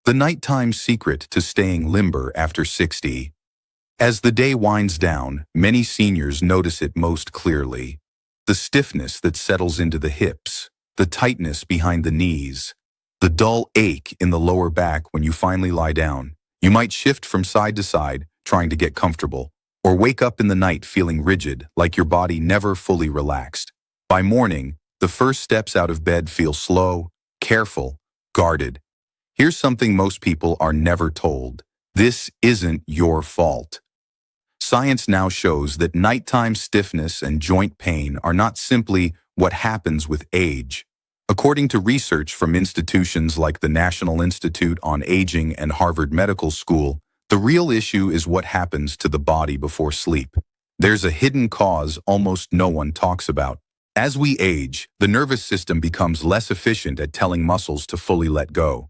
The nighttime secret to staying limber after 60. As the day winds down, many seniors notice it most clearly. The stiffness that settles into the hips, the tightness behind the knees, the dull ache in the lower back when you finally lie down. You might shift from side to side, trying to get comfortable, or wake up in the night feeling rigid, like your body never fully relaxed. By morning, the first steps out of bed feel slow, careful, guarded. Here's something most people are never told. This isn't your fault. Science now shows that nighttime stiffness and joint pain are not simply what happens with age. According to research from institutions like the National Institute on Aging and Harvard Medical School, the real issue is what happens to the body before sleep. There's a hidden cause almost no one talks about. As we age, the nervous system becomes less efficient at telling muscles to fully let go.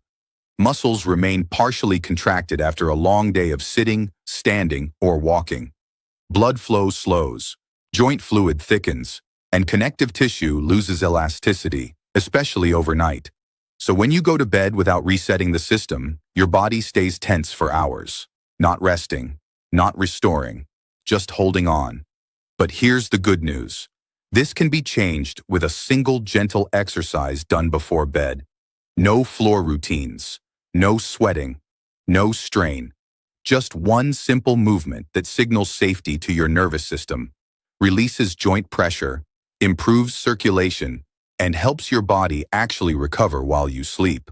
Muscles remain partially contracted after a long day of sitting, standing, or walking. Blood flow slows, joint fluid thickens, and connective tissue loses elasticity, especially overnight. So when you go to bed without resetting the system, your body stays tense for hours, not resting, not restoring, just holding on. But here's the good news. This can be changed with a single gentle exercise done before bed. No floor routines. No sweating, no strain, just one simple movement that signals safety to your nervous system, releases joint pressure, improves circulation, and helps your body actually recover while you sleep.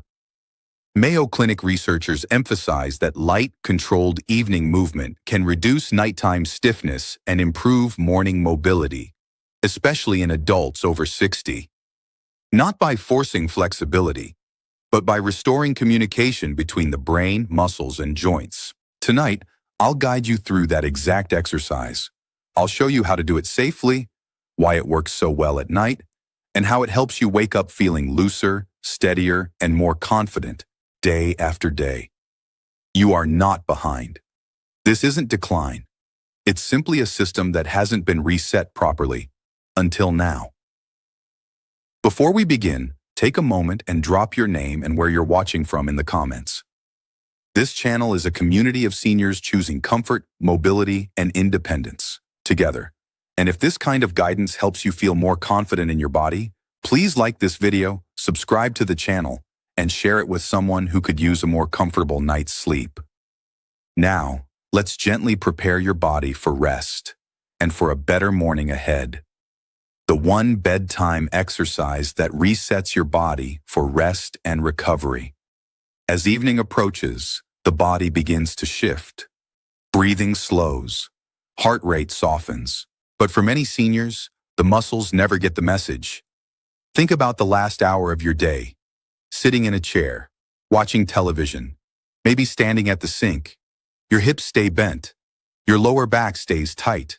Mayo Clinic researchers emphasize that light, controlled evening movement can reduce nighttime stiffness and improve morning mobility, especially in adults over 60. Not by forcing flexibility, but by restoring communication between the brain, muscles, and joints. Tonight, I'll guide you through that exact exercise. I'll show you how to do it safely, why it works so well at night, and how it helps you wake up feeling looser, steadier, and more confident day after day. You are not behind. This isn't decline. It's simply a system that hasn't been reset properly until now. Before we begin, take a moment and drop your name and where you're watching from in the comments. This channel is a community of seniors choosing comfort, mobility, and independence together. And if this kind of guidance helps you feel more confident in your body, please like this video, subscribe to the channel, and share it with someone who could use a more comfortable night's sleep. Now, let's gently prepare your body for rest and for a better morning ahead. The one bedtime exercise that resets your body for rest and recovery. As evening approaches, the body begins to shift. Breathing slows. Heart rate softens. But for many seniors, the muscles never get the message. Think about the last hour of your day. Sitting in a chair, watching television, maybe standing at the sink. Your hips stay bent. Your lower back stays tight.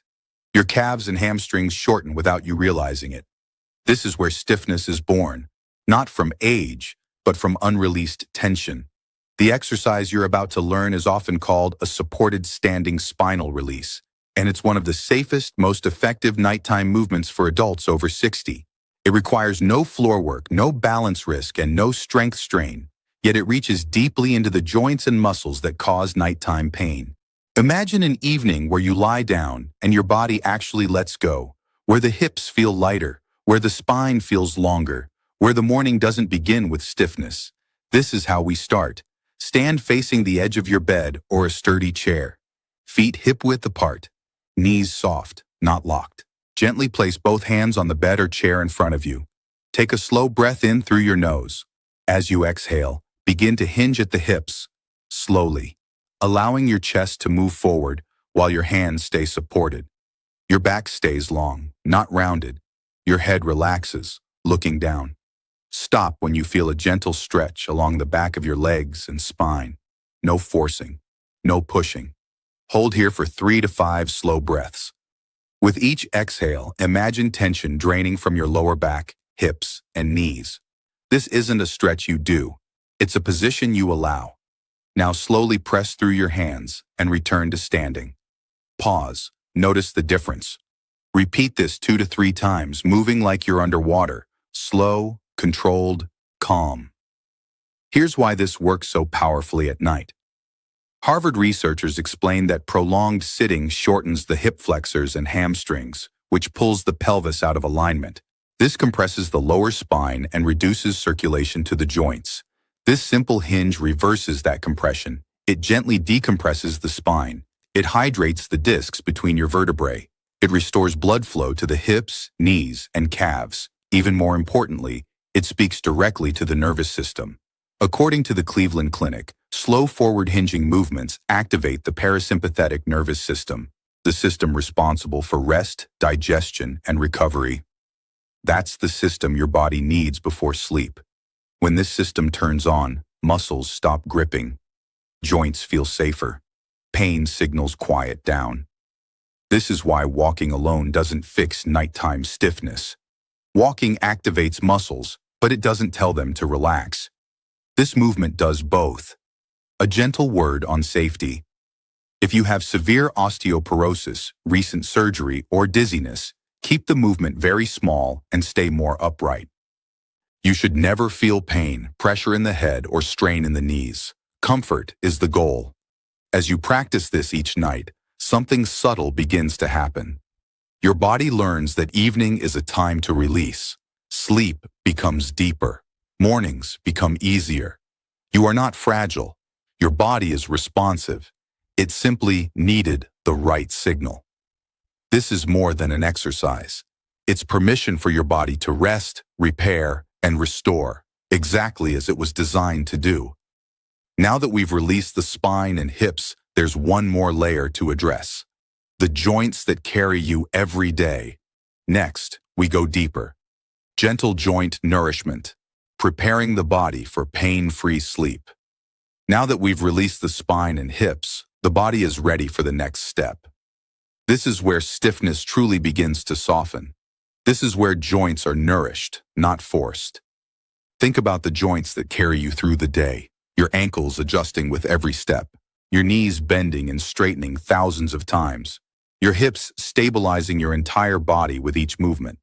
Your calves and hamstrings shorten without you realizing it. This is where stiffness is born, not from age, but from unreleased tension. The exercise you're about to learn is often called a supported standing spinal release, and it's one of the safest, most effective nighttime movements for adults over 60. It requires no floor work, no balance risk, and no strength strain, yet it reaches deeply into the joints and muscles that cause nighttime pain. Imagine an evening where you lie down and your body actually lets go, where the hips feel lighter, where the spine feels longer, where the morning doesn't begin with stiffness. This is how we start. Stand facing the edge of your bed or a sturdy chair. Feet hip-width apart, knees soft, not locked. Gently place both hands on the bed or chair in front of you. Take a slow breath in through your nose. As you exhale, begin to hinge at the hips, slowly, allowing your chest to move forward while your hands stay supported. Your back stays long, not rounded. Your head relaxes, looking down. Stop when you feel a gentle stretch along the back of your legs and spine. No forcing, no pushing. Hold here for 3 to 5 slow breaths. With each exhale, imagine tension draining from your lower back, hips, and knees. This isn't a stretch you do. It's a position you allow. Now slowly press through your hands and return to standing. Pause. Notice the difference. Repeat this 2 to 3 times, moving like you're underwater. Slow, controlled, calm. Here's why this works so powerfully at night. Harvard researchers explain that prolonged sitting shortens the hip flexors and hamstrings, which pulls the pelvis out of alignment. This compresses the lower spine and reduces circulation to the joints. This simple hinge reverses that compression. It gently decompresses the spine. It hydrates the discs between your vertebrae. It restores blood flow to the hips, knees, and calves. Even more importantly, it speaks directly to the nervous system. According to the Cleveland Clinic, slow forward hinging movements activate the parasympathetic nervous system, the system responsible for rest, digestion, and recovery. That's the system your body needs before sleep. When this system turns on, muscles stop gripping. Joints feel safer. Pain signals quiet down. This is why walking alone doesn't fix nighttime stiffness. Walking activates muscles, but it doesn't tell them to relax. This movement does both. A gentle word on safety. If you have severe osteoporosis, recent surgery, or dizziness, keep the movement very small and stay more upright. You should never feel pain, pressure in the head, or strain in the knees. Comfort is the goal. As you practice this each night, something subtle begins to happen. Your body learns that evening is a time to release. Sleep becomes deeper. Mornings become easier. You are not fragile. Your body is responsive. It simply needed the right signal. This is more than an exercise. It's permission for your body to rest, repair, and restore, exactly as it was designed to do. Now that we've released the spine and hips, there's one more layer to address. The joints that carry you every day. Next, we go deeper. Gentle joint nourishment, preparing the body for pain-free sleep. Now that we've released the spine and hips, the body is ready for the next step. This is where stiffness truly begins to soften. This is where joints are nourished, not forced. Think about the joints that carry you through the day, your ankles adjusting with every step, your knees bending and straightening thousands of times, your hips stabilizing your entire body with each movement.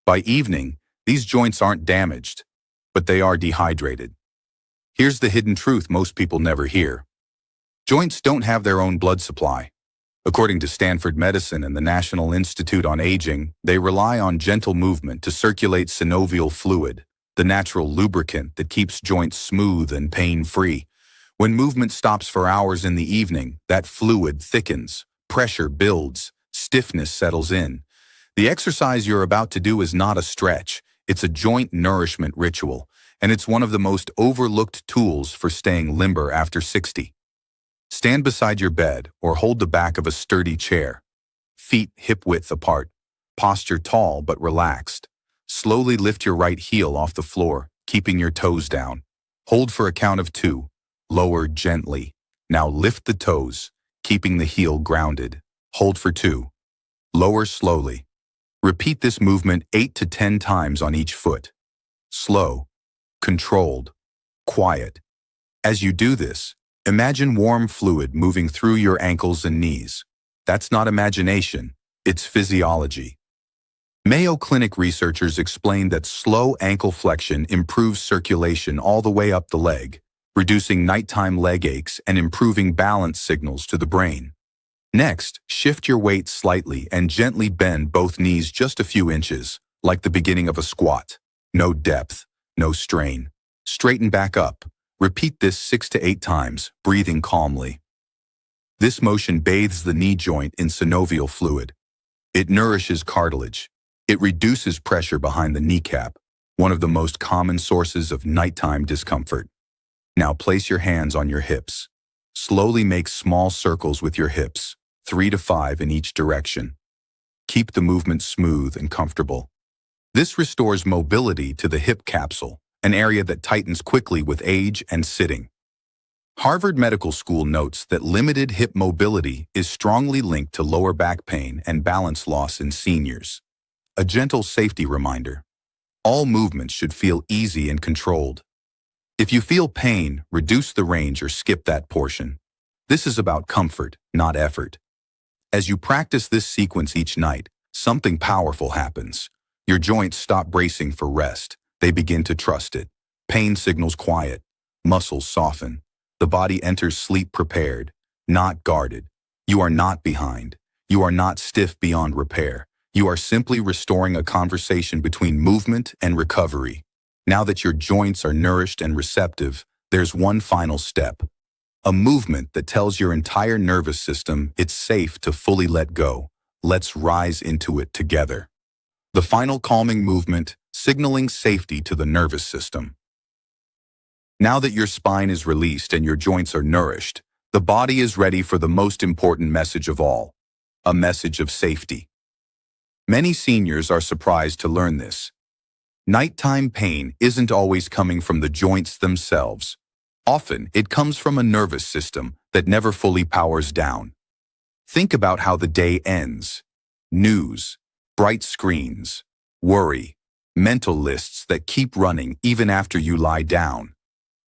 By evening, these joints aren't damaged, but they are dehydrated. Here's the hidden truth most people never hear. Joints don't have their own blood supply. According to Stanford Medicine and the National Institute on Aging, they rely on gentle movement to circulate synovial fluid, the natural lubricant that keeps joints smooth and pain-free. When movement stops for hours in the evening, that fluid thickens, pressure builds, stiffness settles in. The exercise you're about to do is not a stretch. It's a joint nourishment ritual, and it's one of the most overlooked tools for staying limber after 60. Stand beside your bed or hold the back of a sturdy chair. Feet hip-width apart. Posture tall but relaxed. Slowly lift your right heel off the floor, keeping your toes down. Hold for a count of 2. Lower gently. Now lift the toes, keeping the heel grounded. Hold for 2. Lower slowly. Repeat this movement 8 to 10 times on each foot. Slow, controlled, quiet. As you do this, imagine warm fluid moving through your ankles and knees. That's not imagination, it's physiology. Mayo Clinic researchers explained that slow ankle flexion improves circulation all the way up the leg, reducing nighttime leg aches and improving balance signals to the brain. Next, shift your weight slightly and gently bend both knees just a few inches, like the beginning of a squat. No depth, no strain. Straighten back up. Repeat this 6 to 8 times, breathing calmly. This motion bathes the knee joint in synovial fluid. It nourishes cartilage. It reduces pressure behind the kneecap, one of the most common sources of nighttime discomfort. Now place your hands on your hips. Slowly make small circles with your hips, 3 to 5 in each direction. Keep the movement smooth and comfortable. This restores mobility to the hip capsule, an area that tightens quickly with age and sitting. Harvard Medical School notes that limited hip mobility is strongly linked to lower back pain and balance loss in seniors. A gentle safety reminder. All movements should feel easy and controlled. If you feel pain, reduce the range or skip that portion. This is about comfort, not effort. As you practice this sequence each night, something powerful happens. Your joints stop bracing for rest. They begin to trust it. Pain signals quiet. muscles soften. The body enters sleep prepared, not guarded. You are not behind. You are not stiff beyond repair. You are simply restoring a conversation between movement and recovery. Now that your joints are nourished and receptive, there's one final step. A movement that tells your entire nervous system it's safe to fully let go. Let's rise into it together. The final calming movement, signaling safety to the nervous system. Now that your spine is released and your joints are nourished, the body is ready for the most important message of all, a message of safety. Many seniors are surprised to learn this. Nighttime pain isn't always coming from the joints themselves. Often, it comes from a nervous system that never fully powers down. Think about how the day ends. News, bright screens, worry, mental lists that keep running even after you lie down.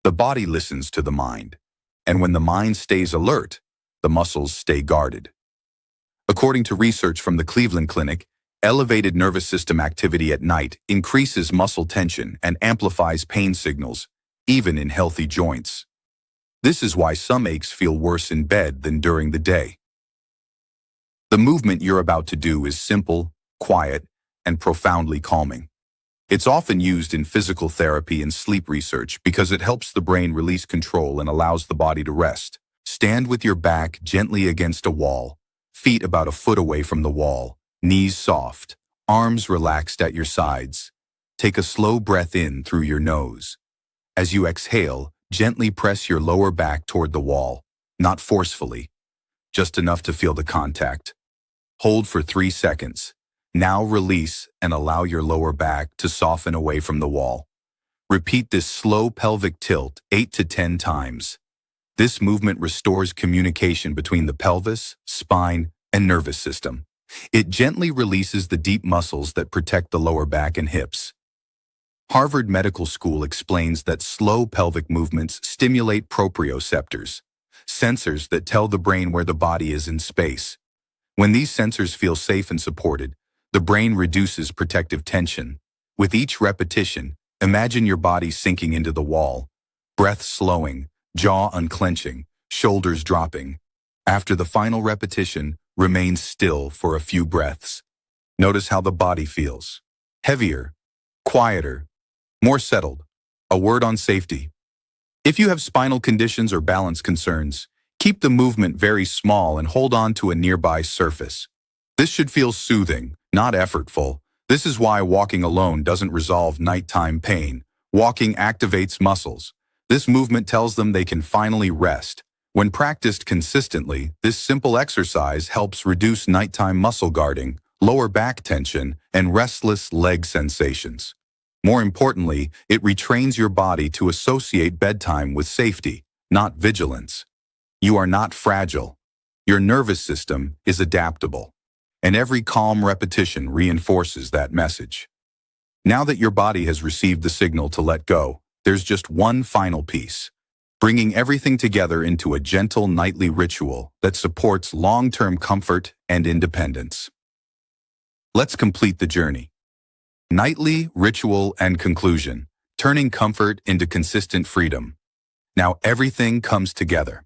The body listens to the mind, and when the mind stays alert, the muscles stay guarded. According to research from the Cleveland Clinic, elevated nervous system activity at night increases muscle tension and amplifies pain signals, even in healthy joints. This is why some aches feel worse in bed than during the day. The movement you're about to do is simple, quiet, and profoundly calming. It's often used in physical therapy and sleep research because it helps the brain release control and allows the body to rest. Stand with your back gently against a wall, feet about a foot away from the wall, knees soft, arms relaxed at your sides. Take a slow breath in through your nose. As you exhale, gently press your lower back toward the wall, not forcefully, just enough to feel the contact. Hold for 3 seconds. Now release and allow your lower back to soften away from the wall. Repeat this slow pelvic tilt 8 to 10 times. This movement restores communication between the pelvis, spine, and nervous system. It gently releases the deep muscles that protect the lower back and hips. Harvard Medical School explains that slow pelvic movements stimulate proprioceptors, sensors that tell the brain where the body is in space. When these sensors feel safe and supported, the brain reduces protective tension. With each repetition, imagine your body sinking into the wall, breath slowing, jaw unclenching, shoulders dropping. After the final repetition, remain still for a few breaths. Notice how the body feels. Heavier, quieter, more settled. A word on safety. If you have spinal conditions or balance concerns, keep the movement very small and hold on to a nearby surface. This should feel soothing, not effortful. This is why walking alone doesn't resolve nighttime pain. Walking activates muscles. This movement tells them they can finally rest. When practiced consistently, this simple exercise helps reduce nighttime muscle guarding, lower back tension, and restless leg sensations. More importantly, it retrains your body to associate bedtime with safety, not vigilance. You are not fragile. Your nervous system is adaptable, and every calm repetition reinforces that message. Now that your body has received the signal to let go, there's just one final piece, bringing everything together into a gentle nightly ritual that supports long-term comfort and independence. Let's complete the journey. Nightly, ritual, and conclusion, turning comfort into consistent freedom. Now everything comes together.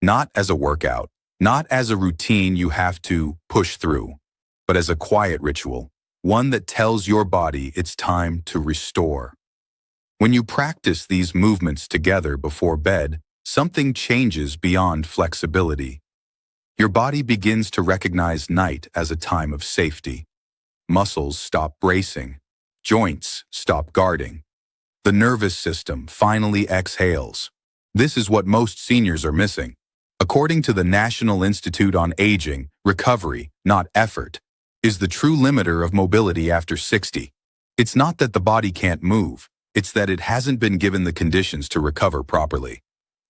Not as a workout, not as a routine you have to push through, but as a quiet ritual, one that tells your body it's time to restore. When you practice these movements together before bed, something changes beyond flexibility. Your body begins to recognize night as a time of safety. Muscles stop bracing. Joints stop guarding. The nervous system finally exhales. This is what most seniors are missing. According to the National Institute on Aging, recovery, not effort, is the true limiter of mobility after 60. It's not that the body can't move, it's that it hasn't been given the conditions to recover properly.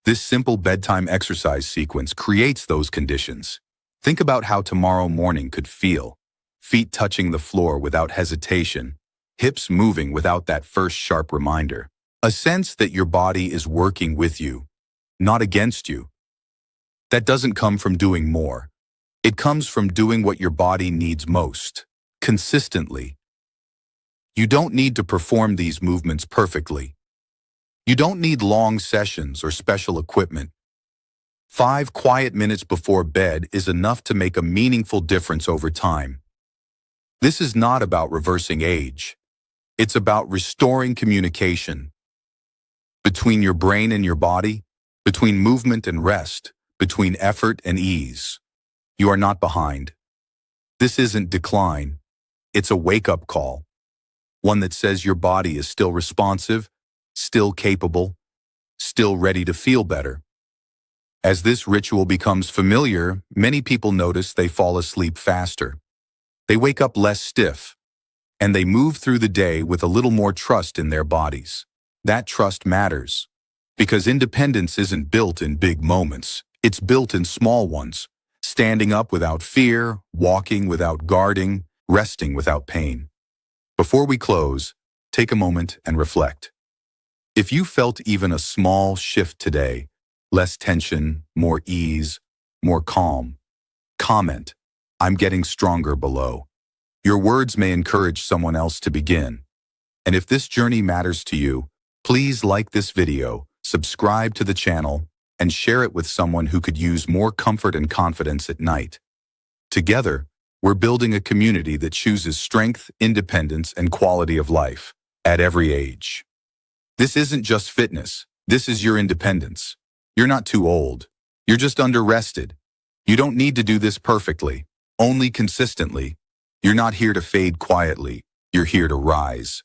This simple bedtime exercise sequence creates those conditions. Think about how tomorrow morning could feel. Feet touching the floor without hesitation, hips moving without that first sharp reminder. A sense that your body is working with you, not against you. That doesn't come from doing more. It comes from doing what your body needs most, consistently. You don't need to perform these movements perfectly. You don't need long sessions or special equipment. 5 quiet minutes before bed is enough to make a meaningful difference over time. This is not about reversing age. It's about restoring communication between your brain and your body, between movement and rest, between effort and ease. You are not behind. This isn't decline. It's a wake-up call, one that says your body is still responsive, still capable, still ready to feel better. As this ritual becomes familiar, many people notice they fall asleep faster. They wake up less stiff, and they move through the day with a little more trust in their bodies. That trust matters, because independence isn't built in big moments. It's built in small ones, standing up without fear, walking without guarding, resting without pain. Before we close, take a moment and reflect. If you felt even a small shift today, less tension, more ease, more calm, comment, "I'm getting stronger" below. Your words may encourage someone else to begin. And if this journey matters to you, please like this video, subscribe to the channel, and share it with someone who could use more comfort and confidence at night. Together, we're building a community that chooses strength, independence, and quality of life at every age. This isn't just fitness. This is your independence. You're not too old. You're just under-rested. You don't need to do this perfectly, only consistently. You're not here to fade quietly. You're here to rise.